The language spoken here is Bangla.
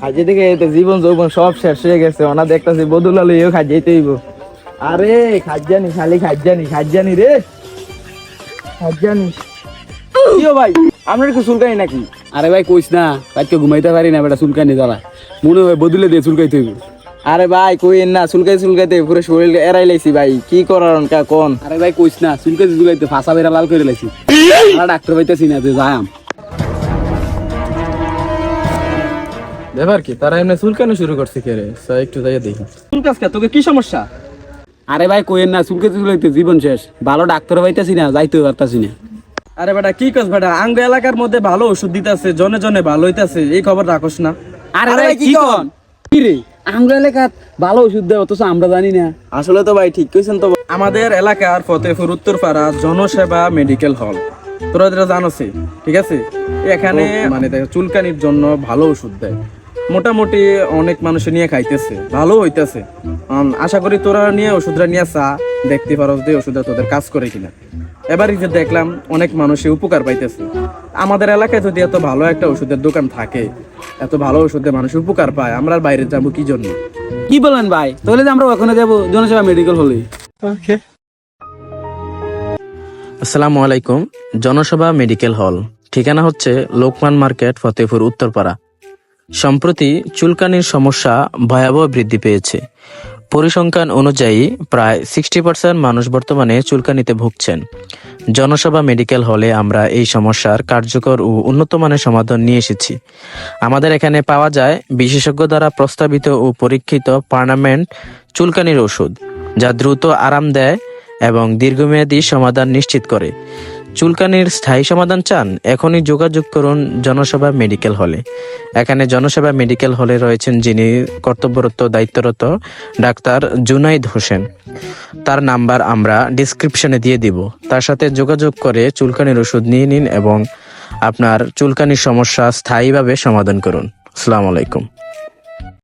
খাইতে থেকে জীবন যৌবন সব শেষ হয়ে গেছে। ওনা দেখতেছি বদুলা লইও খাইতে হইব। আরে খাইজানি খালি খাইজানি রে খাইজানি। কিও ভাই আপনার কি চুলকানি নাকি? আরে ভাই কইস না, রাতকে ঘুমাইতে পারি না বেটা, চুলকানি জ্বালা। মনে হয় বদলে দিয়ে চুলকাইতে হইব। আরে ভাই কইেন না, চুলকাইতে পুরো শরীর এরাই লাইছি ভাই, কি করার কোন? আরে ভাই কইস না, চুলকাইতে ফাঁসা বেড়া লাল করে লাইছি। ডাক্তার পাইতেছি না, যে যাই ব্যাপার কি তারা এমনি চুলকানো শুরু করছে কে রে? একটু যাইয়া দেখি। চুলকাস কে, তোকে কি সমস্যা? আরে ভাই কইেন না, চুলকাইতে জীবন শেষ। ভালো ডাক্তার পাইতেছি না, যাইতে পারতাছি না। আরে বেটা কি কস বেটা, আঙ্গ এলাকার মধ্যে ভালো ওষুধ দিতেছে, জনে জনে ভালো হইতাছে, এই খবর রাখোস না? আরে ভাই কি কন কি রে, আমরা এলাকাত ভালো ওষুধ দেয় অথচ আমরা জানি না। আসলে তো ভাই ঠিক কইছেন তো। আমাদের এলাকার ফতেপুর উত্তরপাড়া জনসেবা মেডিকেল হল, তোরা যেটা জানোস, ঠিক আছে, এখানে মানে চুলকানির জন্য ভালো ওষুধ দেয়। মোটামুটি অনেক মানুষ নিয়ে খাইতেছে, ভালো হইতেছে। আশা করি তোরা নিয়ে ওষুধটা নিয়ে চা, দেখতে পারো যে ওষুধটা তোদের কাজ করে কিনা। এবারই যে দেখলাম অনেক মানুষই উপকার পাইতেছে। আমাদের এলাকায় যদি এত ভালো একটা ওষুধের দোকান থাকে, এত ভালো ওষুধে মানুষ উপকার পায়, আমরা আর বাইরে যাবো কি জন্য? কি বলেন ভাই, তাহলে যে আমরা ওখানে যাবো জনসেবা মেডিকেল হলে। ওকে। আসসালামু আলাইকুম। জনসভা মেডিকেল হল, ঠিকানা হচ্ছে লোকমান মার্কেট, ফতেপুর উত্তরপাড়া। সম্প্রতি চুলকানির সমস্যা ভয়াবহ বৃদ্ধি পেয়েছে। পরিসংখ্যান অনুযায়ী প্রায় 60% মানুষ বর্তমানে চুলকানিতে ভুগছেন। জনসভা মেডিকেল হলে আমরা এই সমস্যার কার্যকর ও উন্নত মানের সমাধান নিয়ে এসেছি। আমাদের এখানে পাওয়া যায় বিশেষজ্ঞ দ্বারা প্রস্তাবিত ও পরীক্ষিত পার্মানেন্ট চুলকানির ওষুধ, যা দ্রুত আরাম দেয় এবং দীর্ঘমেয়াদী সমাধান নিশ্চিত করে। চুলকানির স্থায়ী সমাধান চান? এখনই যোগাযোগ করুন জনসভা মেডিকেল হলে। এখানে জনসভা মেডিকেল হলে রয়েছেন যিনি কর্তব্যরত দায়িত্বরত ডাক্তার জুনাইদ হোসেন। তার নাম্বার আমরা ডিসক্রিপশনে দিয়ে দিব। তার সাথে যোগাযোগ করে চুলকানির ওষুধ নিয়ে নিন এবং আপনার চুলকানির সমস্যা স্থায়ীভাবে সমাধান করুন। আসসালামু আলাইকুম।